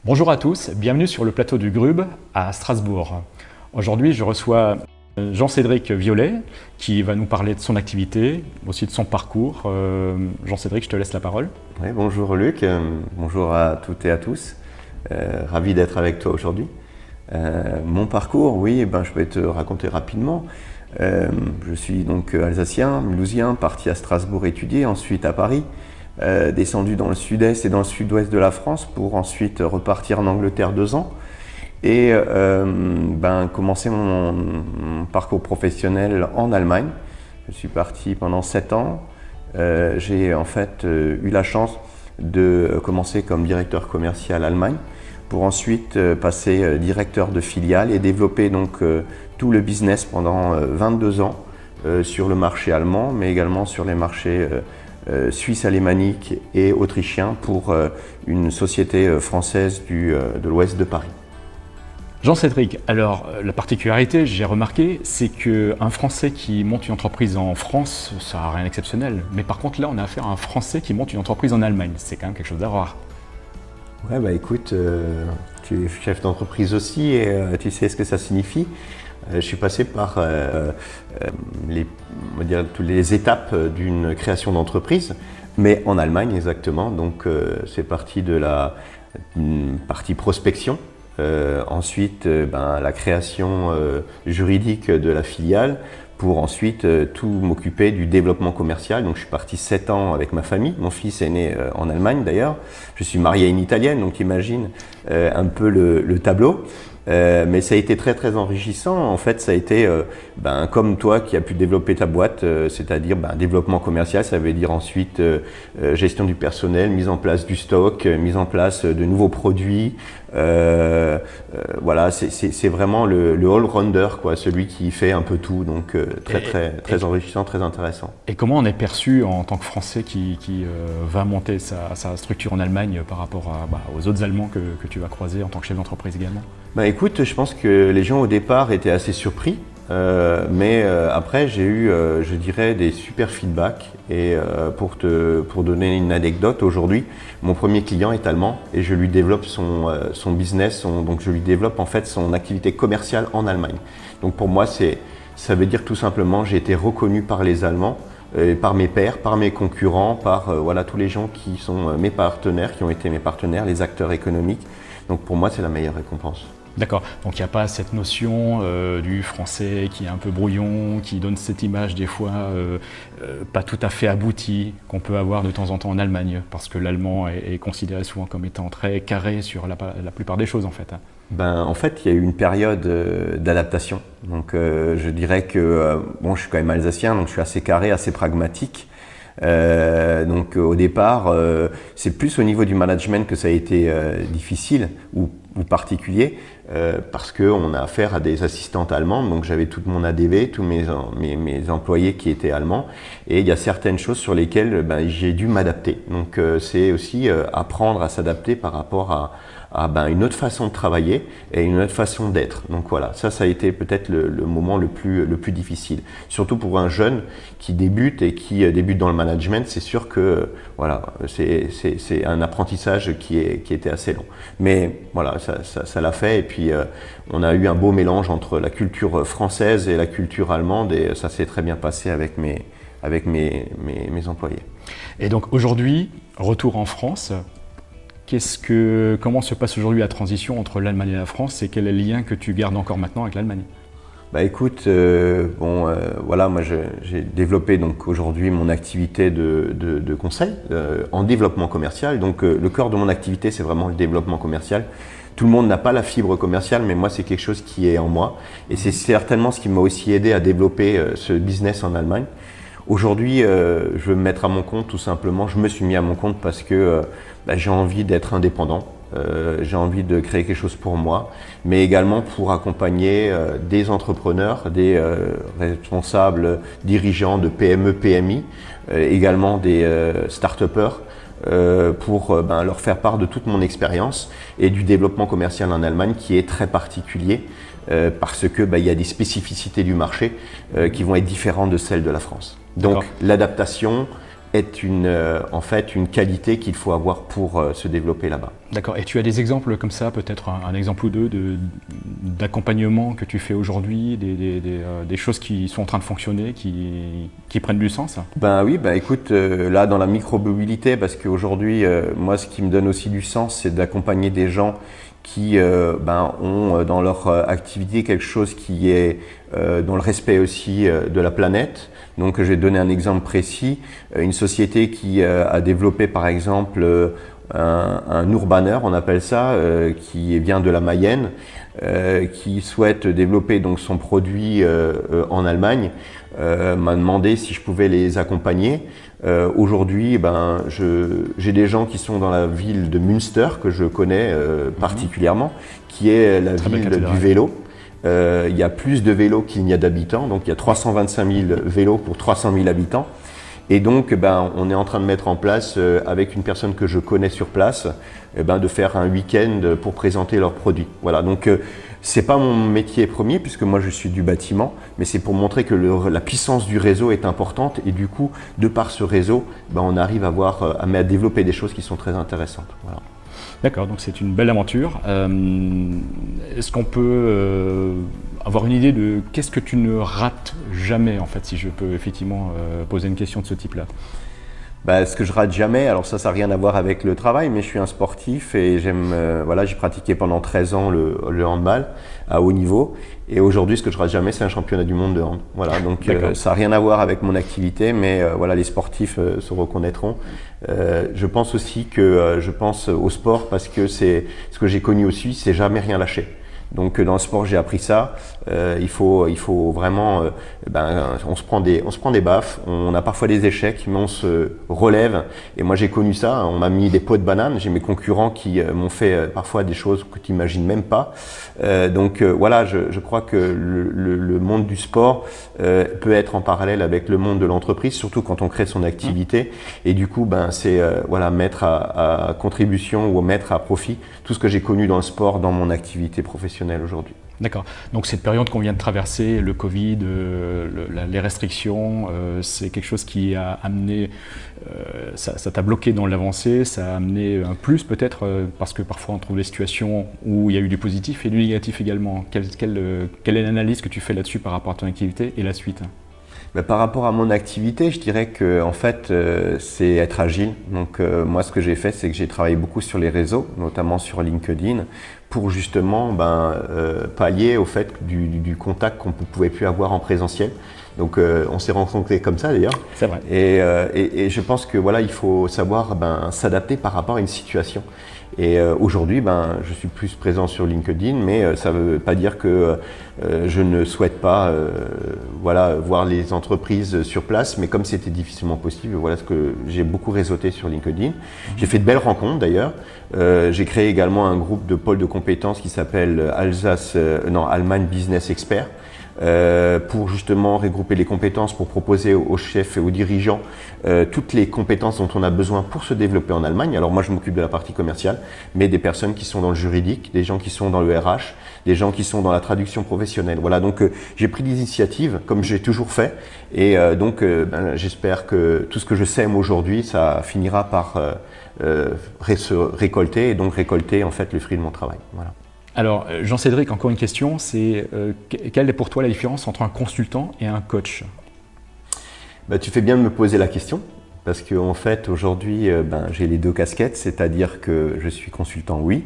Bonjour à tous, bienvenue sur le plateau du Grub à Strasbourg. Aujourd'hui, je reçois Jean-Cédric Violet qui va nous parler de son activité, aussi de son parcours. Jean-Cédric, je te laisse la parole. Oui, bonjour Luc, bonjour à toutes et à tous. Ravi d'être avec toi aujourd'hui. Mon parcours, oui, je vais te raconter rapidement. Je suis donc alsacien, mulhousien, parti à Strasbourg étudier, ensuite à Paris. Descendu dans le sud-est et dans le sud-ouest de la France pour ensuite repartir en Angleterre 2 ans et commencer mon parcours professionnel en Allemagne. Je suis parti pendant 7 ans. J'ai en fait eu la chance de commencer comme directeur commercial Allemagne pour ensuite passer directeur de filiale et développer donc tout le business pendant 22 ans sur le marché allemand mais également sur les marchés suisse alémanique et autrichien pour une société française de l'ouest de Paris. Jean-Cédric, alors la particularité, j'ai remarqué, c'est qu'un Français qui monte une entreprise en France, ça n'a rien d'exceptionnel. Mais par contre là, on a affaire à un Français qui monte une entreprise en Allemagne. C'est quand même quelque chose de rare. Ouais, écoute, tu es chef d'entreprise aussi et tu sais ce que ça signifie. Je suis passé par toutes les étapes d'une création d'entreprise, mais en Allemagne exactement. Donc c'est parti de la partie prospection, ensuite la création juridique de la filiale, pour ensuite tout m'occuper du développement commercial. Donc je suis parti 7 ans avec ma famille. Mon fils est né en Allemagne d'ailleurs. Je suis marié à une Italienne, donc imagine un peu le tableau. Mais ça a été très très enrichissant. En fait, ça a été comme toi qui as pu développer ta boîte, c'est-à-dire développement commercial, ça veut dire ensuite gestion du personnel, mise en place du stock, mise en place de nouveaux produits. Voilà, c'est vraiment le all-rounder, quoi, celui qui fait un peu tout. Donc très enrichissant, très intéressant. Et comment on est perçu en tant que Français qui va monter sa structure en Allemagne par rapport aux autres Allemands que tu vas croiser en tant que chef d'entreprise également? Écoute, je pense que les gens au départ étaient assez surpris, mais après j'ai eu, je dirais, des super feedbacks. Et pour donner une anecdote, aujourd'hui, mon premier client est allemand et je lui développe son business, donc je lui développe en fait son activité commerciale en Allemagne. Donc pour moi, ça veut dire tout simplement j'ai été reconnu par les Allemands, par mes pairs, par mes concurrents, par tous les gens qui sont mes partenaires, qui ont été mes partenaires, les acteurs économiques. Donc pour moi, c'est la meilleure récompense. D'accord, donc il n'y a pas cette notion du français qui est un peu brouillon, qui donne cette image des fois pas tout à fait aboutie qu'on peut avoir de temps en temps en Allemagne, parce que l'allemand est considéré souvent comme étant très carré sur la plupart des choses en fait. En fait, il y a eu une période d'adaptation. Donc je dirais que je suis quand même alsacien, donc je suis assez carré, assez pragmatique. Donc au départ, c'est plus au niveau du management que ça a été difficile ou particulier, parce qu'on a affaire à des assistantes allemandes, donc j'avais tout mon ADV, tous mes employés qui étaient allemands, et il y a certaines choses sur lesquelles j'ai dû m'adapter. Donc c'est aussi apprendre à s'adapter par rapport à une autre façon de travailler et une autre façon d'être. Donc voilà, ça a été peut-être le moment le plus difficile. Surtout pour un jeune qui débute et qui débute dans le management, c'est sûr que c'est un apprentissage qui était assez long. Mais voilà, ça l'a fait, et puis on a eu un beau mélange entre la culture française et la culture allemande, et ça s'est très bien passé avec mes employés. Et donc aujourd'hui, retour en France. Comment se passe aujourd'hui la transition entre l'Allemagne et la France, et quel est le lien que tu gardes encore maintenant avec l'Allemagne? Écoute, moi j'ai développé donc aujourd'hui mon activité de conseil en développement commercial. Donc le cœur de mon activité, c'est vraiment le développement commercial. Tout le monde n'a pas la fibre commerciale, mais moi c'est quelque chose qui est en moi, et c'est certainement ce qui m'a aussi aidé à développer ce business en Allemagne. Aujourd'hui, je veux me mettre à mon compte tout simplement. Je me suis mis à mon compte parce que j'ai envie d'être indépendant. J'ai envie de créer quelque chose pour moi, mais également pour accompagner des entrepreneurs, des responsables, dirigeants de PME, PMI, également des start-upers, pour leur faire part de toute mon expérience et du développement commercial en Allemagne qui est très particulier parce que y a des spécificités du marché qui vont être différentes de celles de la France. Donc l'adaptation est en fait une qualité qu'il faut avoir pour se développer là-bas. D'accord. Et tu as des exemples comme ça, peut-être un exemple ou deux d'accompagnement que tu fais aujourd'hui, des choses qui sont en train de fonctionner, qui prennent du sens? Ben oui, ben écoute, là dans la micromobilité, parce qu'aujourd'hui, moi ce qui me donne aussi du sens, c'est d'accompagner des gens qui ont dans leur activité quelque chose qui est dans le respect aussi de la planète. Donc je vais donner un exemple précis, une société qui a développé par exemple un urbaner, on appelle ça, qui vient de la Mayenne, qui souhaite développer donc son produit en Allemagne, m'a demandé si je pouvais les accompagner. Aujourd'hui, j'ai des gens qui sont dans la ville de Münster, que je connais particulièrement, qui est la ville du vélo. Il y a plus de vélos qu'il n'y a d'habitants, donc il y a 325 000 vélos pour 300 000 habitants. Et donc, on est en train de mettre en place, avec une personne que je connais sur place, de faire un week-end pour présenter leurs produits. Voilà, donc c'est pas mon métier premier, puisque moi je suis du bâtiment, mais c'est pour montrer que la puissance du réseau est importante, et du coup, de par ce réseau, on arrive à développer des choses qui sont très intéressantes. Voilà. D'accord, donc c'est une belle aventure. Est-ce qu'on peut avoir une idée de qu'est-ce que tu ne rates jamais, en fait, si je peux effectivement poser une question de ce type-là? Ce que je rate jamais, alors ça n'a rien à voir avec le travail, mais je suis un sportif et j'aime, j'ai pratiqué pendant 13 ans le handball à haut niveau. Et aujourd'hui, ce que je rate jamais, c'est un championnat du monde de hand. Voilà, donc ça n'a rien à voir avec mon activité, mais les sportifs se reconnaîtront. Je pense aussi que je pense au sport parce que c'est ce que j'ai connu aussi, c'est jamais rien lâcher. Donc dans le sport, j'ai appris ça. Il faut vraiment, on se prend des baffes, on a parfois des échecs, mais on se relève. Et moi, j'ai connu ça. On m'a mis des pots de banane. J'ai mes concurrents qui m'ont fait parfois des choses que tu n'imagines même pas. Je crois que le monde du sport peut être en parallèle avec le monde de l'entreprise, surtout quand on crée son activité. Et du coup, c'est mettre à contribution ou mettre à profit tout ce que j'ai connu dans le sport, dans mon activité professionnelle aujourd'hui. D'accord. Donc cette période qu'on vient de traverser, le Covid, les restrictions, c'est quelque chose qui a amené, ça t'a bloqué dans l'avancée, ça a amené un plus peut-être, parce que parfois on trouve des situations où il y a eu du positif et du négatif également. Quelle est l'analyse que tu fais là-dessus par rapport à ton activité et la suite? Par rapport à mon activité, je dirais que en fait, c'est être agile. Donc moi, ce que j'ai fait, c'est que j'ai travaillé beaucoup sur les réseaux, notamment sur LinkedIn, pour justement pallier au fait du contact qu'on ne pouvait plus avoir en présentiel. Donc on s'est rencontrés comme ça d'ailleurs. C'est vrai. Et je pense que il faut savoir s'adapter par rapport à une situation. Et aujourd'hui, je suis plus présent sur LinkedIn, mais ça ne veut pas dire que je ne souhaite pas voir les entreprises sur place. Mais comme c'était difficilement possible, voilà ce que j'ai beaucoup réseauté sur LinkedIn. J'ai fait de belles rencontres d'ailleurs. J'ai créé également un groupe de pôle de compétences qui s'appelle Allemagne Business Expert. Pour justement regrouper les compétences, pour proposer aux chefs et aux dirigeants toutes les compétences dont on a besoin pour se développer en Allemagne. Alors moi je m'occupe de la partie commerciale, mais des personnes qui sont dans le juridique, des gens qui sont dans le RH, des gens qui sont dans la traduction professionnelle. Voilà, donc j'ai pris des initiatives comme j'ai toujours fait, et j'espère que tout ce que je sème aujourd'hui, ça finira par se récolter, et donc récolter en fait le fruit de mon travail. Voilà. Alors, Jean-Cédric, encore une question, c'est quelle est pour toi la différence entre un consultant et un coach? Tu fais bien de me poser la question, parce qu'en fait, aujourd'hui, j'ai les deux casquettes, c'est-à-dire que je suis consultant, oui,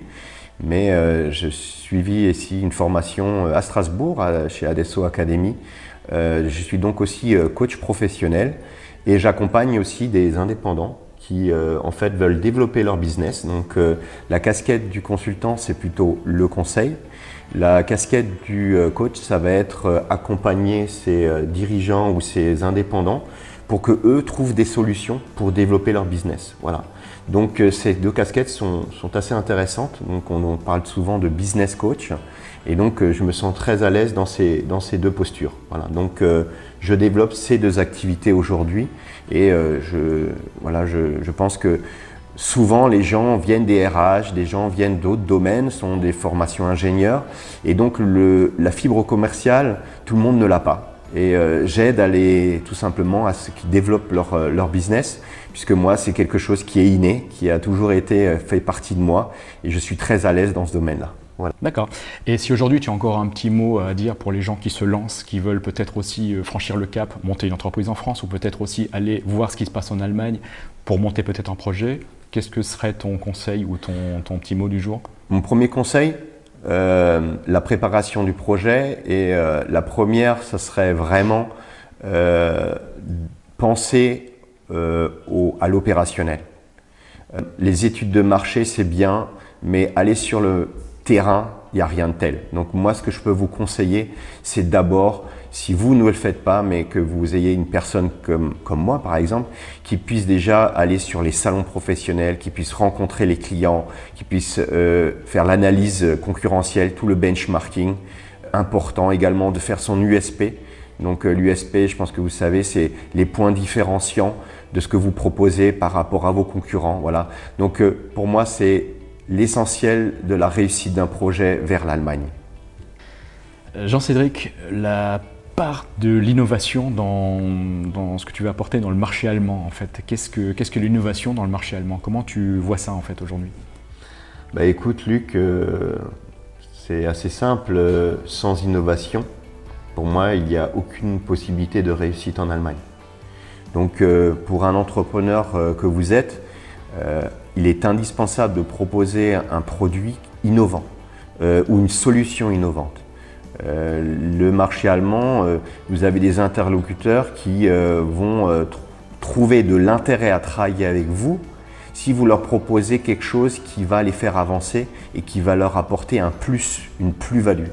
mais je suivi ici une formation à Strasbourg, chez Adesso Academy. Je suis donc aussi coach professionnel, et j'accompagne aussi des indépendants qui en fait veulent développer leur business. Donc la casquette du consultant, c'est plutôt le conseil. La casquette du coach, ça va être accompagner ses dirigeants ou ses indépendants pour que eux trouvent des solutions pour développer leur business. Voilà. Donc ces deux casquettes sont assez intéressantes. Donc on parle souvent de business coach, et donc je me sens très à l'aise dans ces deux postures. Voilà. Donc je développe ces deux activités aujourd'hui, et je pense que souvent les gens viennent des RH, des gens viennent d'autres domaines, sont des formations ingénieurs, et donc la fibre commerciale, tout le monde ne l'a pas. et j'aide tout simplement à ce qu'ils développent leur business, puisque moi c'est quelque chose qui est inné, qui a toujours été fait partie de moi et je suis très à l'aise dans ce domaine-là. Voilà. D'accord. Et si aujourd'hui tu as encore un petit mot à dire pour les gens qui se lancent, qui veulent peut-être aussi franchir le cap, monter une entreprise en France ou peut-être aussi aller voir ce qui se passe en Allemagne pour monter peut-être un projet, qu'est-ce que serait ton conseil ou ton petit mot du jour? Mon premier conseil, la préparation du projet, et la première, ça serait vraiment penser à l'opérationnel. Les études de marché, c'est bien, mais aller sur le terrain, il n'y a rien de tel. Donc moi, ce que je peux vous conseiller, c'est d'abord, si vous ne le faites pas, mais que vous ayez une personne comme moi, par exemple, qui puisse déjà aller sur les salons professionnels, qui puisse rencontrer les clients, qui puisse faire l'analyse concurrentielle, tout le benchmarking. Important également de faire son USP. Donc l'USP, je pense que vous savez, c'est les points différenciants de ce que vous proposez par rapport à vos concurrents. Voilà. Donc pour moi, c'est l'essentiel de la réussite d'un projet vers l'Allemagne. Jean-Cédric, la part de l'innovation dans ce que tu veux apporter dans le marché allemand, en fait, qu'est-ce que l'innovation dans le marché allemand? Comment tu vois ça en fait aujourd'hui? Bah, écoute Luc, c'est assez simple. Sans innovation, pour moi, il n'y a aucune possibilité de réussite en Allemagne. Donc pour un entrepreneur que vous êtes, il est indispensable de proposer un produit innovant ou une solution innovante. Le marché allemand, vous avez des interlocuteurs qui vont trouver de l'intérêt à travailler avec vous si vous leur proposez quelque chose qui va les faire avancer et qui va leur apporter un plus, une plus-value.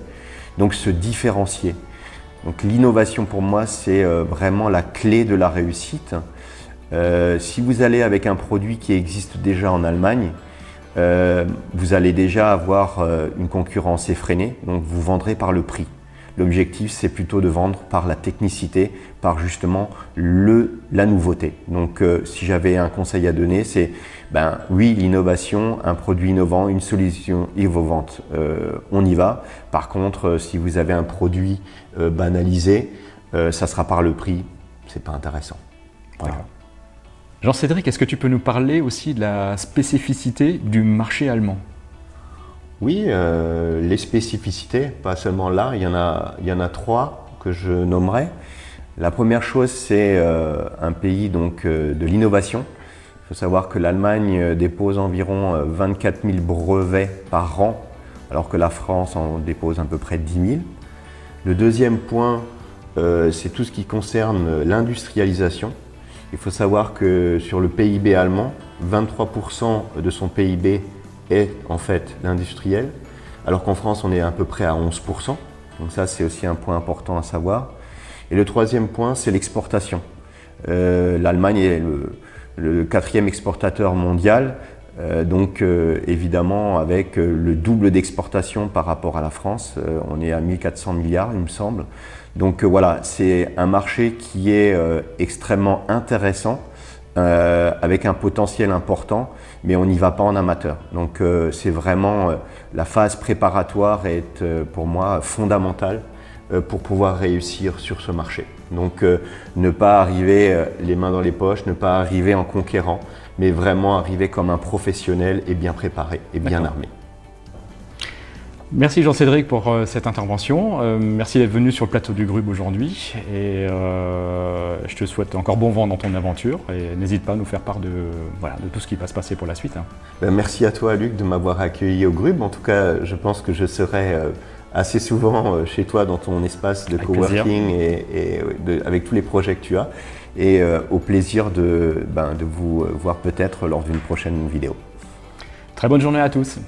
Donc se différencier. Donc l'innovation pour moi, c'est vraiment la clé de la réussite. Si vous allez avec un produit qui existe déjà en Allemagne, vous allez déjà avoir une concurrence effrénée, donc vous vendrez par le prix. L'objectif, c'est plutôt de vendre par la technicité, par justement la nouveauté. Donc si j'avais un conseil à donner, c'est oui, l'innovation, un produit innovant, une solution innovante, on y va. Par contre, si vous avez un produit banalisé, ça sera par le prix, c'est pas intéressant. Voilà. Jean-Cédric, est-ce que tu peux nous parler aussi de la spécificité du marché allemand? Oui, les spécificités, pas seulement là, il y en a trois que je nommerai. La première chose, c'est un pays donc, de l'innovation. Il faut savoir que l'Allemagne dépose environ 24 000 brevets par an, alors que la France en dépose à peu près 10 000. Le deuxième point, c'est tout ce qui concerne l'industrialisation. Il faut savoir que sur le PIB allemand, 23% de son PIB est en fait l'industriel, alors qu'en France, on est à peu près à 11%. Donc ça, c'est aussi un point important à savoir. Et le troisième point, c'est l'exportation. L'Allemagne est le quatrième exportateur mondial, donc évidemment avec le double d'exportation par rapport à la France. On est à 1400 milliards, il me semble. Donc voilà, c'est un marché qui est extrêmement intéressant, avec un potentiel important, mais on n'y va pas en amateur. Donc c'est vraiment la phase préparatoire est pour moi fondamentale pour pouvoir réussir sur ce marché. Donc ne pas arriver les mains dans les poches, ne pas arriver en conquérant, mais vraiment arriver comme un professionnel et bien préparé et bien armé. Merci Jean-Cédric pour cette intervention. Merci d'être venu sur le plateau du Grub aujourd'hui. Et je te souhaite encore bon vent dans ton aventure. Et n'hésite pas à nous faire part de tout ce qui va se passer pour la suite. Merci à toi Luc de m'avoir accueilli au Grub. En tout cas, je pense que je serai assez souvent chez toi dans ton espace de coworking et avec tous les projets que tu as. Et au plaisir de vous voir peut-être lors d'une prochaine vidéo. Très bonne journée à tous.